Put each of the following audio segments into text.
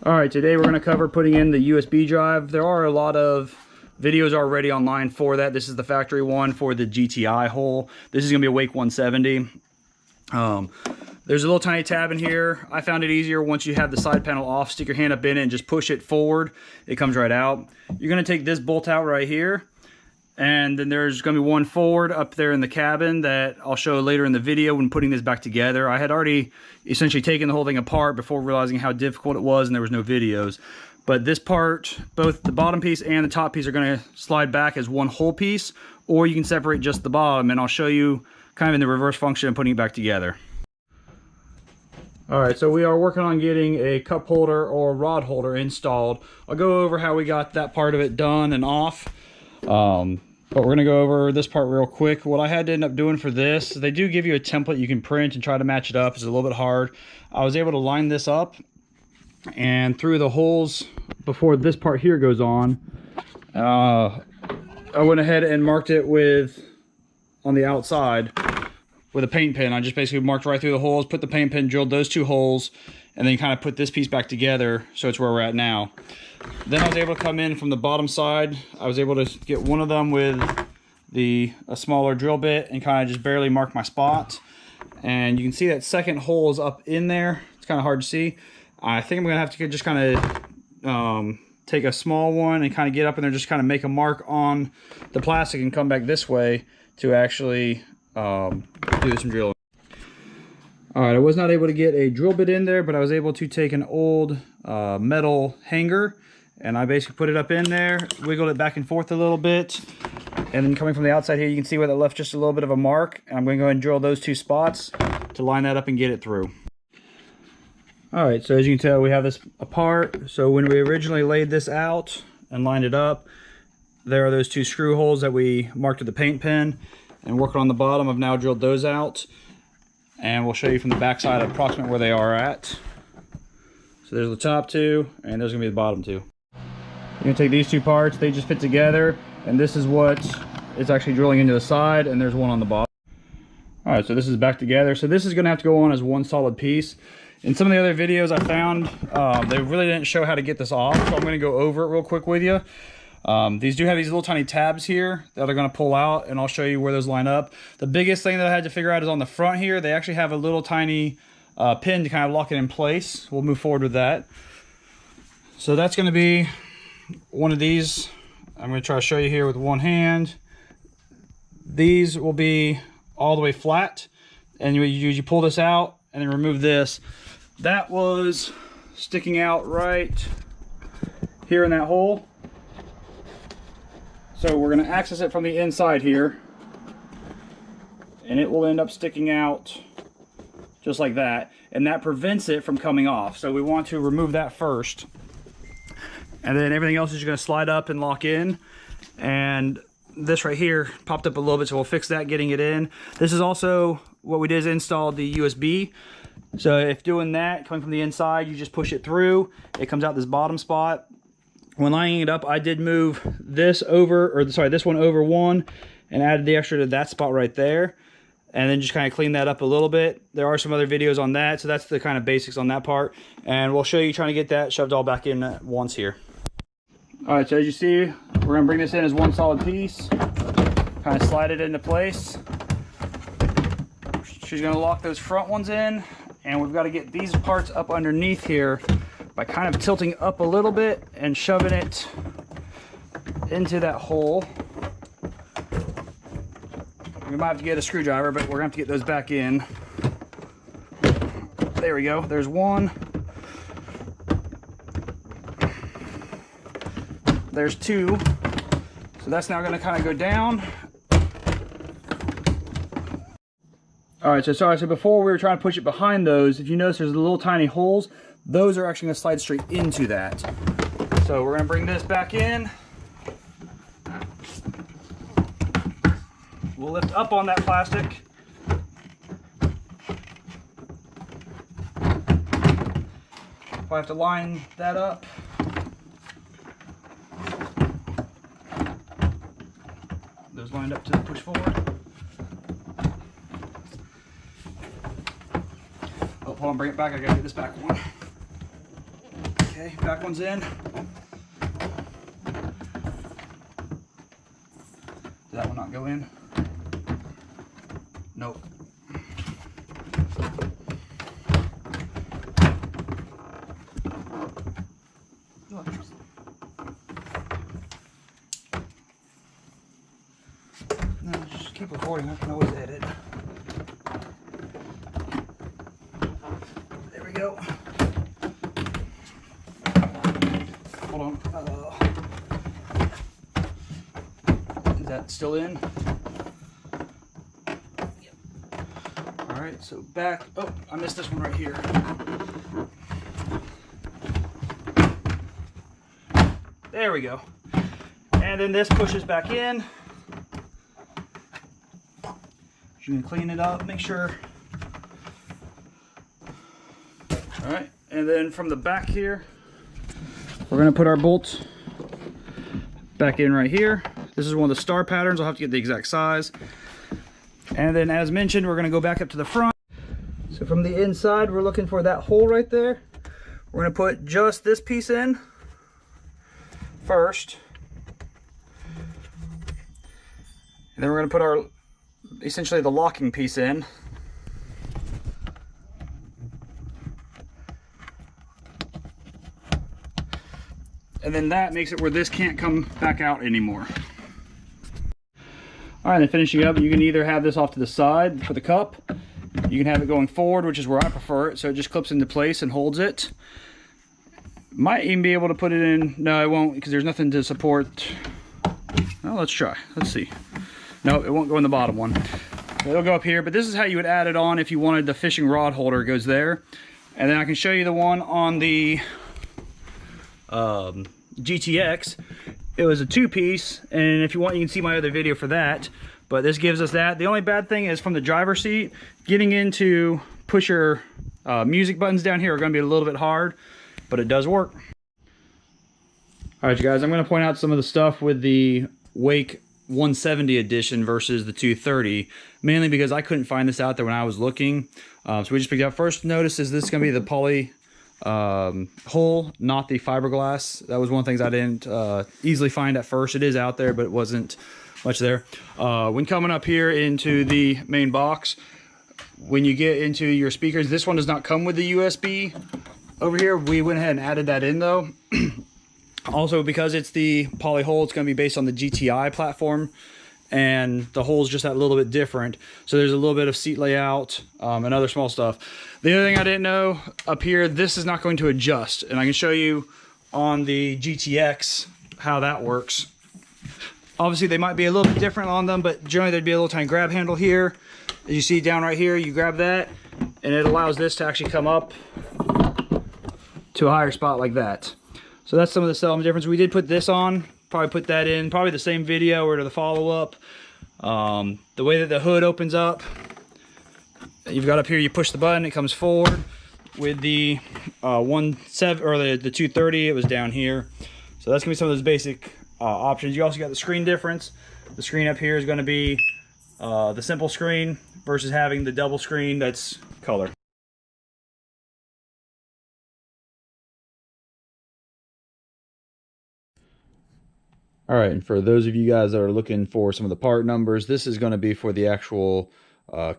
All right, today we're going to cover putting in the USB drive. There are a lot of videos already online for that. This is the factory one for the GTI hole. This is going to be a Wake 170. There's a little tiny tab in here. I found it easier once you have the side panel off. Stick your hand up in it and just push it forward. It comes right out. You're going to take this bolt out right here. And then there's going to be one forward up there in the cabin that I'll show later in the video when putting this back together. I had already essentially taken the whole thing apart before realizing how difficult it was, and there was no videos. But this part, both the bottom piece and the top piece are going to slide back as one whole piece, or you can separate just the bottom, and I'll show you kind of in the reverse function of putting it back together. Alright, so we are working on getting a cup holder or rod holder installed. I'll go over how we got that part of it done and off. But we're going to go over this part real quick. What I had to end up doing for this, they do give you a template you can print and try to match it up. It's a little bit hard. I was able to line this up, and through the holes before this part here goes on, I went ahead and marked it on the outside with a paint pen. I just basically marked right through the holes, put the paint pen, drilled those two holes, and then kind of put this piece back together, so it's where we're at now. Then I was able to come in from the bottom side. I was able to get one of them with a smaller drill bit and kind of just barely mark my spot. And you can see that second hole is up in there. It's kind of hard to see. I think I'm gonna have to just kind of take a small one and kind of get up in there, just kind of make a mark on the plastic and come back this way to actually do some drilling. All right, I was not able to get a drill bit in there, but I was able to take an old metal hanger, and I basically put it up in there, wiggled it back and forth a little bit, and then coming from the outside here, you can see where that left just a little bit of a mark, and I'm going to go ahead and drill those two spots to line that up and get it through. All right, so as you can tell, we have this apart. So when we originally laid this out and lined it up, there are those two screw holes that we marked with the paint pen, and working on the bottom, I've now drilled those out. And we'll show you from the back side approximately where they are at. So there's the top two, and there's gonna be the bottom two. You're gonna take these two parts, they just fit together, and this is what it's actually drilling into the side, and there's one on the bottom. All right, so this is back together. So this is gonna have to go on as one solid piece. In some of the other videos I found, they really didn't show how to get this off, so I'm gonna go over it real quick with you. These do have these little tiny tabs here that are going to pull out, and I'll show you where those line up. The biggest thing that I had to figure out is on the front here. They actually have a little tiny pin to kind of lock it in place. We'll move forward with that. So that's going to be one of these. I'm going to try to show you here with one hand. These will be all the way flat, and you pull this out and then remove this. That was sticking out right here in that hole. So we're going to access it from the inside here, and it will end up sticking out just like that, and that prevents it from coming off. So we want to remove that first, and then everything else is just going to slide up and lock in. And this right here popped up a little bit, so we'll fix that getting it in. This is also what we did, is install the USB. So if doing that, coming from the inside, you just push it through, it comes out this bottom spot. When lining it up, I did move this over, or sorry, this one over one, and added the extra to that spot right there, and then just kind of clean that up a little bit. There are some other videos on that, so that's the kind of basics on that part, and we'll show you trying to get that shoved all back in at once here. All right, so as you see, we're gonna bring this in as one solid piece, kind of slide it into place. She's gonna lock those front ones in, and we've got to get these parts up underneath here by kind of tilting up a little bit and shoving it into that hole. We might have to get a screwdriver, but we're gonna have to get those back in. There we go, there's one. There's two. So that's now gonna kind of go down. All right, so before we were trying to push it behind those, if you notice there's little tiny holes, those are actually going to slide straight into that. So we're going to bring this back in. We'll lift up on that plastic. I have to line that up. Those lined up to push forward. Oh, hold on, bring it back. I gotta get this back one. Okay, back one's in. Did that one not go in? Nope. No, just keep recording. I can always edit. There we go. Hold on. Is that still in? Yep. All right, so back. Oh, I missed this one right here. There we go. And then this pushes back in. You're gonna clean it up, make sure. All right, and then from the back here, we're gonna put our bolts back in right here. This is one of the star patterns. I'll have to get the exact size. And then as mentioned, we're gonna go back up to the front. So from the inside, we're looking for that hole right there. We're gonna put just this piece in first. And then we're gonna put our, essentially the locking piece in. And then that makes it where this can't come back out anymore. All right, then finishing up, you can either have this off to the side for the cup. You can have it going forward, which is where I prefer it. So it just clips into place and holds it. Might even be able to put it in. No, I won't, because there's nothing to support. Well, let's try. Let's see. No, it won't go in the bottom one. It'll go up here, but this is how you would add it on if you wanted the fishing rod holder. It goes there. And then I can show you the one on the GTX. It was a 2-piece, and if you want, you can see my other video for that. But this gives us that. The only bad thing is from the driver's seat, getting into push your music buttons down here are going to be a little bit hard, but it does work. All right, you guys, I'm going to point out some of the stuff with the Wake 170 edition versus the 230, mainly because I couldn't find this out there when I was looking. So we just picked it up. First notice is this is going to be the poly hull, not the fiberglass. That was one of the things I didn't easily find at first. It is out there, but it wasn't much there. When coming up here into the main box, when you get into your speakers, this one does not come with the USB over here. We went ahead and added that in though. Also, because it's the poly hull, it's going to be based on the GTI platform, and the hole's just that little bit different. So there's a little bit of seat layout and other small stuff. The other thing I didn't know, up here, this is not going to adjust, and I can show you on the GTX how that works. Obviously, they might be a little bit different on them, but generally there'd be a little tiny grab handle here. As you see down right here, you grab that, and it allows this to actually come up to a higher spot like that. So that's some of the element difference. We did put this on, probably put that in, probably the same video or to the follow-up. The way that the hood opens up, you've got up here, you push the button, it comes forward. With the 170 or the 230, it was down here. So that's gonna be some of those basic options. You also got the screen difference. The screen up here is gonna be the simple screen versus having the double screen that's color. All right, and for those of you guys that are looking for some of the part numbers, this is going to be for the actual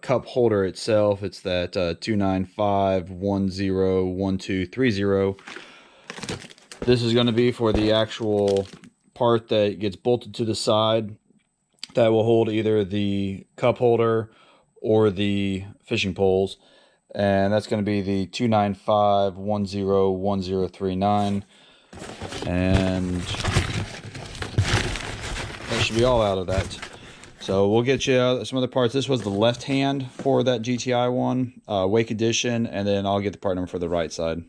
cup holder itself. It's that 295101230. This is going to be for the actual part that gets bolted to the side that will hold either the cup holder or the fishing poles. And that's going to be the 295101039. And that should be all out of that. So we'll get you some other parts. This was the left hand for that GTI one, Wake Edition, and then I'll get the part number for the right side.